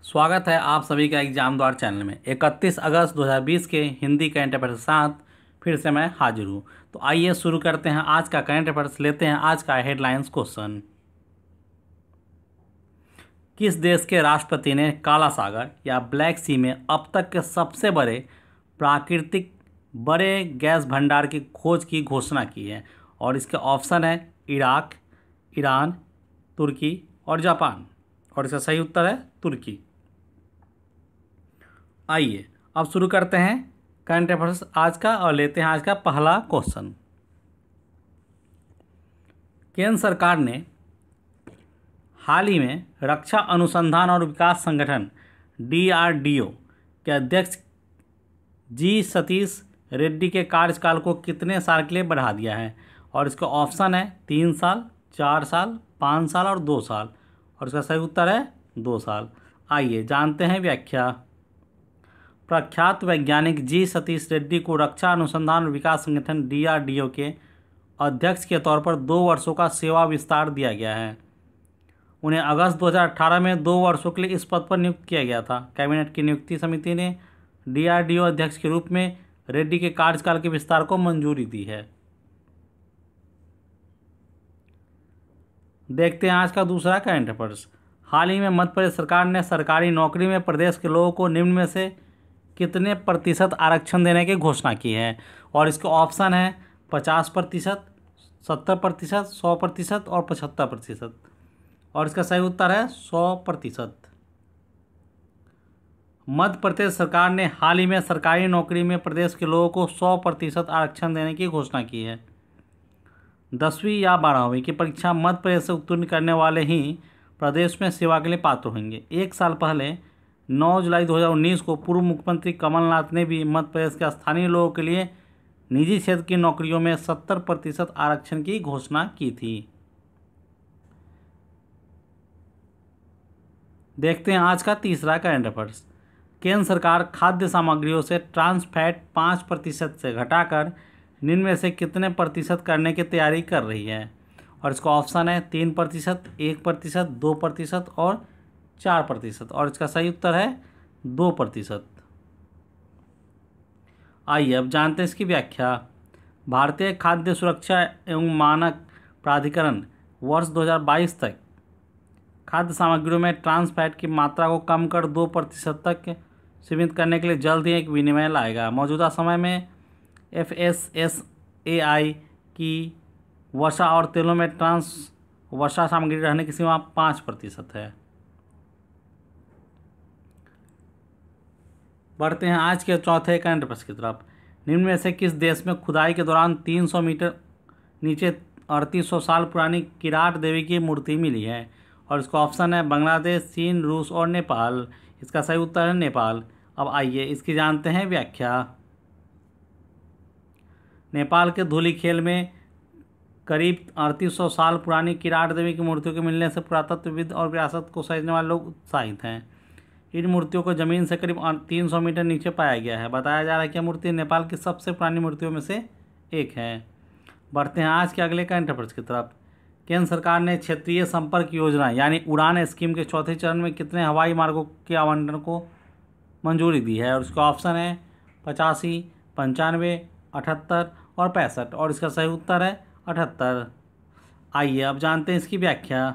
स्वागत है आप सभी का एग्जाम द्वार चैनल में। 31 अगस्त 2020 के हिंदी करंट अफेयर्स के साथ फिर से मैं हाजिर हूँ। तो आइए शुरू करते हैं आज का करंट अफेयर्स। लेते हैं आज का हेडलाइंस क्वेश्चन। किस देश के राष्ट्रपति ने काला सागर या ब्लैक सी में अब तक के सबसे बड़े प्राकृतिक बड़े गैस भंडार की खोज की घोषणा की है? और इसके ऑप्शन है इराक, ईरान, तुर्की और जापान। और इसका सही उत्तर है तुर्की। आइए अब शुरू करते हैं करंट अफेयर्स आज का और लेते हैं आज का पहला क्वेश्चन। केंद्र सरकार ने हाल ही में रक्षा अनुसंधान और विकास संगठन DRDO के अध्यक्ष जी सतीश रेड्डी के कार्यकाल को कितने साल के लिए बढ़ा दिया है? और इसका ऑप्शन है 3 साल, 4 साल, 5 साल और 2 साल। और इसका सही उत्तर है 2 साल। आइए जानते हैं व्याख्या। प्रख्यात वैज्ञानिक जी सतीश रेड्डी को रक्षा अनुसंधान और विकास संगठन DRDO के अध्यक्ष के तौर पर 2 वर्षों का सेवा विस्तार दिया गया है। उन्हें अगस्त 2018 में 2 वर्षों के लिए इस पद पर नियुक्त किया गया था। कैबिनेट की नियुक्ति समिति ने DRDO अध्यक्ष के रूप में रेड्डी के कार्यकाल के विस्तार को मंजूरी दी है। देखते हैं आज का दूसरा करंट अफेयर्स। हाल ही में मध्य प्रदेश सरकार ने सरकारी नौकरी में प्रदेश के लोगों को निम्न में से कितने प्रतिशत आरक्षण देने की घोषणा की है? और इसके ऑप्शन है 50%, 70%, 100% और 75%। और इसका सही उत्तर है 100%। मध्य प्रदेश सरकार ने हाल ही में सरकारी नौकरी में प्रदेश के लोगों को 100% आरक्षण देने की घोषणा की है। 10वीं या 12वीं की परीक्षा मध्य प्रदेश से उत्तीर्ण करने वाले ही प्रदेश में सेवा के लिए पात्र होंगे। 1 साल पहले 9 जुलाई 2019 को पूर्व मुख्यमंत्री कमलनाथ ने भी मध्य प्रदेश के स्थानीय लोगों के लिए निजी क्षेत्र की नौकरियों में 70% आरक्षण की घोषणा की थी। देखते हैं आज का तीसरा करंट अफेयर्स। केंद्र सरकार खाद्य सामग्रियों से ट्रांस फैट 5% से घटाकर निम्न में से कितने प्रतिशत करने की तैयारी कर रही है? और इसका ऑप्शन है 3%, 1%, 2% और 4%। और इसका सही उत्तर है 2%। आइए अब जानते हैं इसकी व्याख्या। भारतीय खाद्य सुरक्षा एवं मानक प्राधिकरण वर्ष 2022 तक खाद्य सामग्रियों में ट्रांस फैट की मात्रा को कम कर 2% तक सीमित करने के लिए जल्द ही एक विनिमय लाएगा। मौजूदा समय में FSSAI की वसा और तेलों में ट्रांस वसा सामग्री रहने की सीमा 5% है। बढ़ते हैं आज के चौथे करंट अफेयर्स की तरफ। निम्न में से किस देश में खुदाई के दौरान 300 मीटर नीचे 3800 साल पुरानी किराट देवी की मूर्ति मिली है? और इसका ऑप्शन है बांग्लादेश, चीन, रूस और नेपाल। इसका सही उत्तर है नेपाल। अब आइए इसकी जानते हैं व्याख्या। नेपाल के धुलीखेल में करीब 3800 साल पुरानी किराट देवी की मूर्तियों के मिलने से पुरातत्वविद और विरासत को सहेजने वाले लोग उत्साहित हैं। इन मूर्तियों को ज़मीन से करीब 300 मीटर नीचे पाया गया है। बताया जा रहा है कि यह मूर्ति नेपाल की सबसे पुरानी मूर्तियों में से एक है। बढ़ते हैं आज के अगले करंट अफेयर्स की तरफ। केंद्र सरकार ने क्षेत्रीय संपर्क योजना यानी उड़ान स्कीम के चौथे चरण में कितने हवाई मार्गों के आवंटन को मंजूरी दी है? और इसका ऑप्शन है 85, 95, 78 और 65। और इसका सही उत्तर है 78। आइए अब जानते हैं इसकी व्याख्या।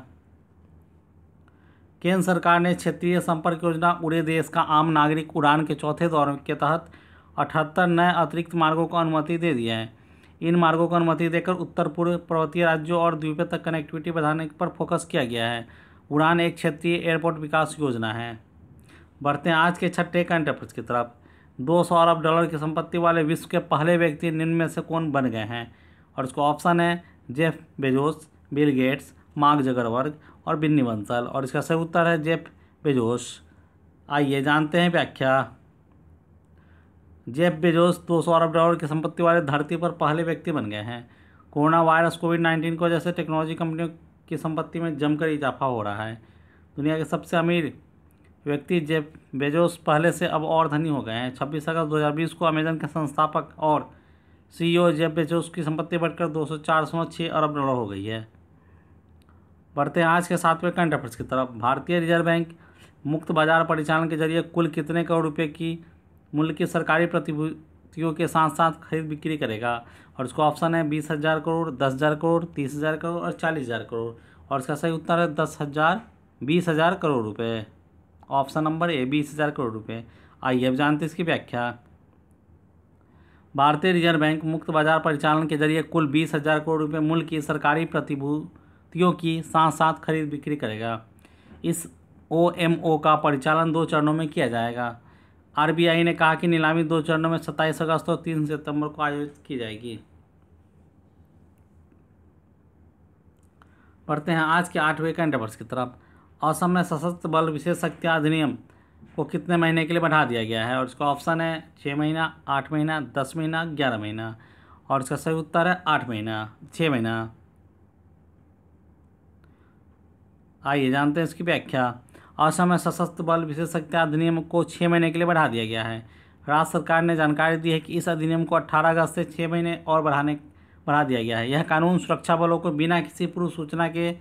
केंद्र सरकार ने क्षेत्रीय संपर्क योजना उड़े देश का आम नागरिक उड़ान के चौथे दौर के तहत 78 नए अतिरिक्त मार्गों को अनुमति दे दी है। इन मार्गों को अनुमति देकर उत्तर पूर्व पर्वतीय राज्यों और द्वीपों तक कनेक्टिविटी बढ़ाने पर फोकस किया गया है। उड़ान एक क्षेत्रीय एयरपोर्ट विकास योजना है। बढ़ते हैं आज के छठे करंट अफेयर्स की तरफ। $200 अरब की संपत्ति वाले विश्व के पहले व्यक्ति निम्न में से कौन बन गए हैं? और इसका ऑप्शन है Jeff Bezos, Bill Gates, mark Zuckerberg और बिन्नी बंसल। और इसका सही उत्तर है जेफ बेजोस। आइए जानते हैं व्याख्या। जेफ बेजोस $200 अरब की संपत्ति वाले धरती पर पहले व्यक्ति बन गए हैं। कोरोना वायरस कोविड-19 की वजह से टेक्नोलॉजी कंपनियों की संपत्ति में जमकर इजाफा हो रहा है। दुनिया के सबसे अमीर व्यक्ति जेफ बेजोस पहले से अब और धनी हो गए हैं। 26 अगस्त 2020 को अमेजन के संस्थापक और CEO जेफ बेजोस की संपत्ति बढ़कर 204.6 अरब डॉलर हो गई है। बढ़ते हैं आज के 7वें करंट अफेयर्स की तरफ। भारतीय रिजर्व बैंक मुक्त बाजार परिचालन के जरिए कुल कितने करोड़ रुपए की मूल्य की सरकारी प्रतिभूतियों के साथ साथ खरीद बिक्री करेगा? और इसका ऑप्शन है 20,000 करोड़, 10,000 करोड़, 30,000 करोड़ और 40,000 करोड़। और इसका सही उत्तर है 20,000 करोड़ रुपए। ऑप्शन नंबर ए 20,000 करोड़ रुपए। आइए अब जानते हैं इसकी व्याख्या। भारतीय रिजर्व बैंक मुक्त बाजार परिचालन के जरिए कुल 20,000 करोड़ रुपए मूल्य की सरकारी प्रतिभूतियों की साथ साथ खरीद बिक्री करेगा। इस OMO का परिचालन 2 चरणों में किया जाएगा। RBI ने कहा कि नीलामी 2 चरणों में 27 अगस्त और 3 सितंबर को आयोजित की जाएगी। पढ़ते हैं आज के 8वें करंट अफेयर्स की तरफ। असम में सशस्त्र बल विशेष शक्तियाँ अधिनियम को कितने महीने के लिए बढ़ा दिया गया है? और इसका ऑप्शन है 6 महीना, 8 महीना, 10 महीना, 11 महीना। और इसका सही उत्तर है 8 महीना, 6 महीना। आइए जानते हैं इसकी व्याख्या। असम में सशस्त्र बल विशेष शक्तियाँ अधिनियम को 6 महीने के लिए बढ़ा दिया गया है। राज्य सरकार ने जानकारी दी है कि इस अधिनियम को 18 अगस्त से 6 महीने और बढ़ा दिया गया है। यह कानून सुरक्षा बलों को बिना किसी पूर्व सूचना के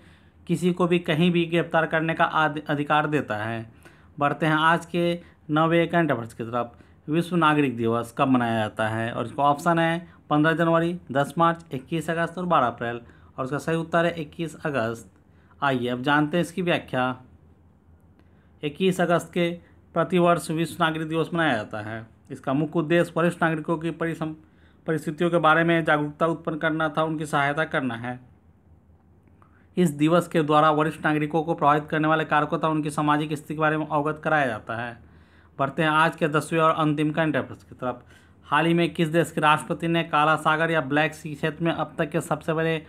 किसी को भी कहीं भी गिरफ्तार करने का अधिकार देता है। बढ़ते हैं आज के 9वें करंट अफेयर्स की तरफ। विश्व नागरिक दिवस कब मनाया जाता है? और इसका ऑप्शन है 15 जनवरी, 10 मार्च, 21 अगस्त और 12 अप्रैल। और इसका सही उत्तर है 21 अगस्त। आइए अब जानते हैं इसकी व्याख्या। 21 अगस्त के प्रतिवर्ष विश्व नागरिक दिवस मनाया जाता है। इसका मुख्य उद्देश्य वरिष्ठ नागरिकों की परिस्थितियों के बारे में जागरूकता उत्पन्न करना था, उनकी सहायता करना है। इस दिवस के द्वारा वरिष्ठ नागरिकों को प्रभावित करने वाले कारकों तथा उनकी सामाजिक स्थिति के बारे में अवगत कराया जाता है। बढ़ते हैं आज के 10वें और अंतिम करंट अफेयर्स की तरफ। हाल ही में किस देश के राष्ट्रपति ने काला सागर या ब्लैक सी क्षेत्र में अब तक के सबसे बड़े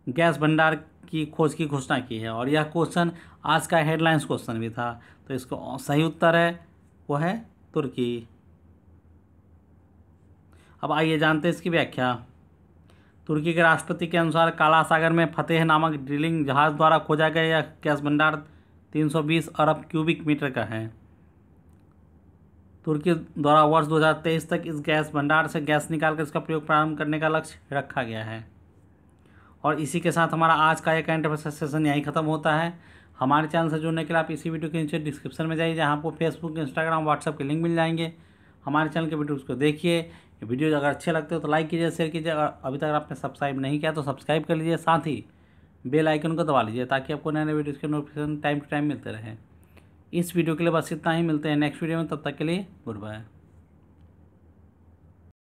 गैस भंडार की खोज की घोषणा की है? और यह क्वेश्चन आज का हेडलाइंस क्वेश्चन भी था। तो इसको सही उत्तर है वो है तुर्की। अब आइए जानते हैं इसकी व्याख्या। तुर्की के राष्ट्रपति के अनुसार काला सागर में फतेह नामक ड्रिलिंग जहाज द्वारा खोजा गया यह गैस भंडार 320 अरब क्यूबिक मीटर का है। तुर्की द्वारा वर्ष 2023 तक इस गैस भंडार से गैस निकालकर इसका प्रयोग प्रारंभ करने का लक्ष्य रखा गया है। और इसी के साथ हमारा आज का एक करंट अफेयर सेशन यहीं खत्म होता है। हमारे चैनल से जुड़ने के लिए आप इसी वीडियो के नीचे डिस्क्रिप्शन में जाइए, जहाँ आपको फेसबुक, इंस्टाग्राम, व्हाट्सएप के लिंक मिल जाएंगे। हमारे चैनल के वीडियोज़ को देखिए। वीडियो अगर अच्छे लगते हो तो लाइक कीजिए, शेयर कीजिए। अगर अभी तक आपने सब्सक्राइब नहीं किया तो सब्सक्राइब कर लीजिए, साथ ही बेल आइकन को दबा लीजिए ताकि आपको नए नए वीडियोज़ के नोटिफिकेशन टाइम टू टाइम मिलते रहें। इस वीडियो के लिए बस इतना ही। मिलते हैं नेक्स्ट वीडियो में, तब तक के लिए गुड बाय।